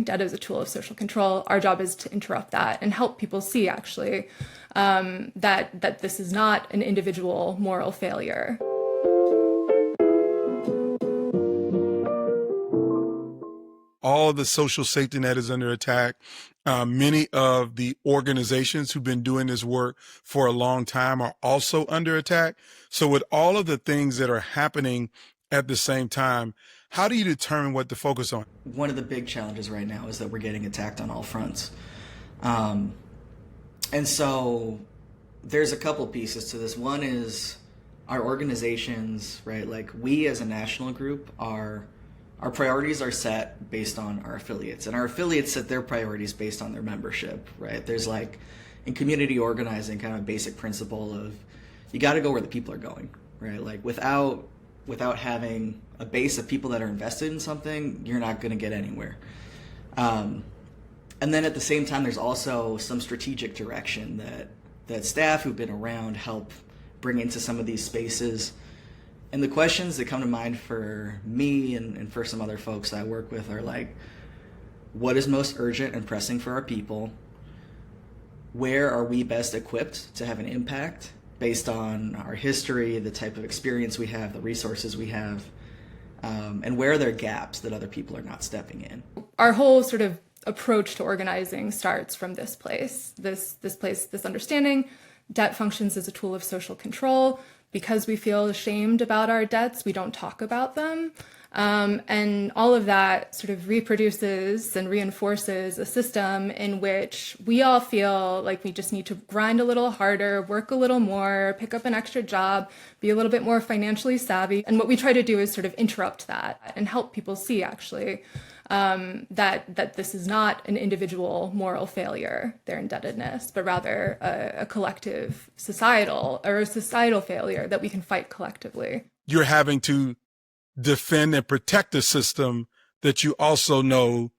debt as a tool of social control. Our job is to interrupt that and help people see, actually, that this is not an individual moral failure. All of the social safety net is under attack. Many of the organizations who've been doing this work for a long time are also under attack. So with all of the things that are happening at the same time, how do you determine what to focus on? One of the big challenges right now is that we're getting attacked on all fronts. And so there's a couple pieces to this. One is our organizations, right? Like we as a national group our priorities are set based on our affiliates, and our affiliates set their priorities based on their membership, right? There's like in community organizing kind of a basic principle of you got to go where the people are going, right? Like without having a base of people that are invested in something, you're not going to get anywhere. And then at the same time, there's also some strategic direction that staff who've been around help bring into some of these spaces. And the questions that come to mind for me and for some other folks that I work with are like, what is most urgent and pressing for our people? Where are we best equipped to have an impact based on our history, the type of experience we have, the resources we have, and where are there gaps that other people are not stepping in? Our whole sort of approach to organizing starts from this place, this understanding debt functions as a tool of social control. Because we feel ashamed about our debts, we don't talk about them. And all of that sort of reproduces and reinforces a system in which we all feel like we just need to grind a little harder, work a little more, pick up an extra job, be a little bit more financially savvy. And what we try to do is sort of interrupt that and help people see, actually, that this is not an individual moral failure, their indebtedness, but rather a collective societal failure that we can fight collectively. You're having to defend and protect a system that you also know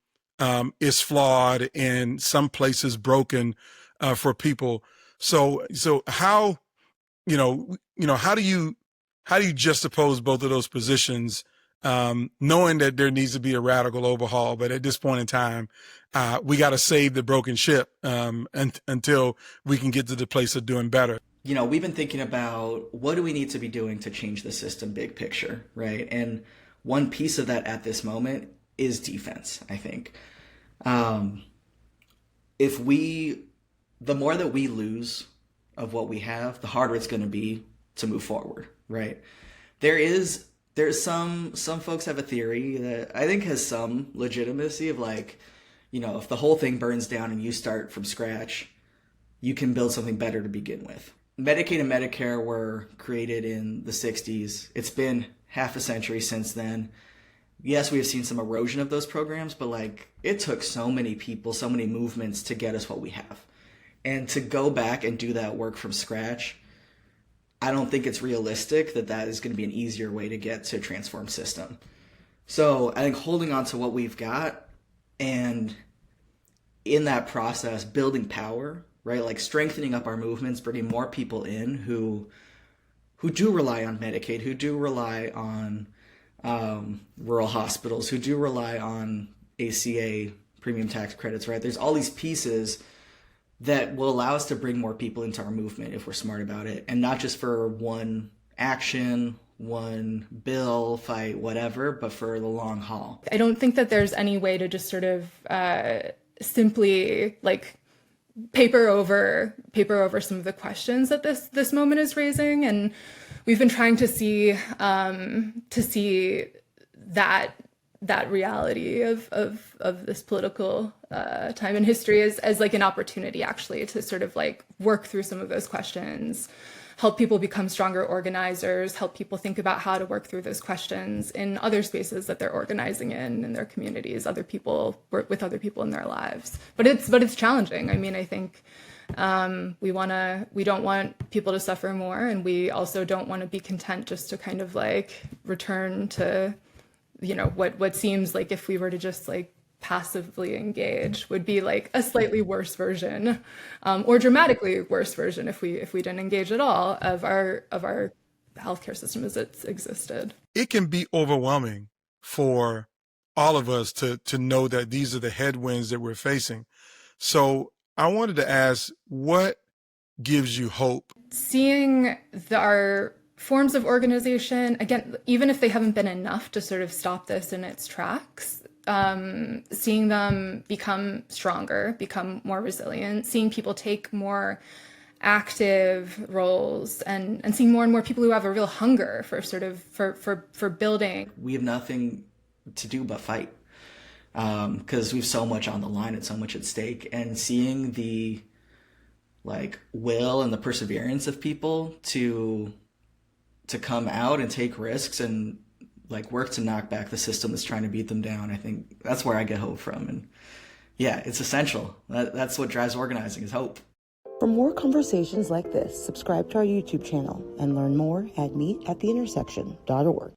is flawed and some places broken for people. So how how do you juxtapose both of those positions? Knowing that there needs to be a radical overhaul, but at this point in time, we got to save the broken ship until we can get to the place of doing better. You know, we've been thinking about what do we need to be doing to change the system big picture, right? And one piece of that at this moment is defense, I think. The more that we lose of what we have, the harder it's going to be to move forward, right? There's some folks have a theory that I think has some legitimacy of like, you know, if the whole thing burns down and you start from scratch, you can build something better to begin with. Medicaid and Medicare were created in the 60s. It's been half a century since then. Yes, we have seen some erosion of those programs, but like it took so many people, so many movements to get us what we have. And to go back and do that work from scratch, I don't think it's realistic that is going to be an easier way to get to a transformed system. So I think holding on to what we've got and in that process, building power, right? Like strengthening up our movements, bringing more people in who do rely on Medicaid, who do rely on rural hospitals, who do rely on ACA premium tax credits, right? There's all these pieces that will allow us to bring more people into our movement if we're smart about it, and not just for one action, one bill, fight, whatever, but for the long haul. I don't think that there's any way to just sort of simply like paper over some of the questions that this moment is raising, and we've been trying to see that reality of this political time in history as like an opportunity, actually, to sort of like work through some of those questions, help people become stronger organizers, help people think about how to work through those questions in other spaces that they're organizing in their communities, other people, work with other people in their lives. But it's challenging. I mean, I think we don't want people to suffer more, and we also don't want to be content just to kind of like return to, you know, what seems like if we were to just like passively engage would be like a slightly worse version, or dramatically worse version if we didn't engage at all of our healthcare system as it's existed. It can be overwhelming for all of us to know that these are the headwinds that we're facing. So I wanted to ask, what gives you hope? Seeing our forms of organization, again, even if they haven't been enough to sort of stop this in its tracks, seeing them become stronger, become more resilient, seeing people take more active roles, and seeing more and more people who have a real hunger for sort of for building. We have nothing to do but fight, because we have so much on the line and so much at stake, and seeing the will and the perseverance of people to come out and take risks and work to knock back the system that's trying to beat them down. I think that's where I get hope from. And yeah, it's essential. That's what drives organizing, is hope. For more conversations like this, subscribe to our YouTube channel and learn more at meetattheintersection.org.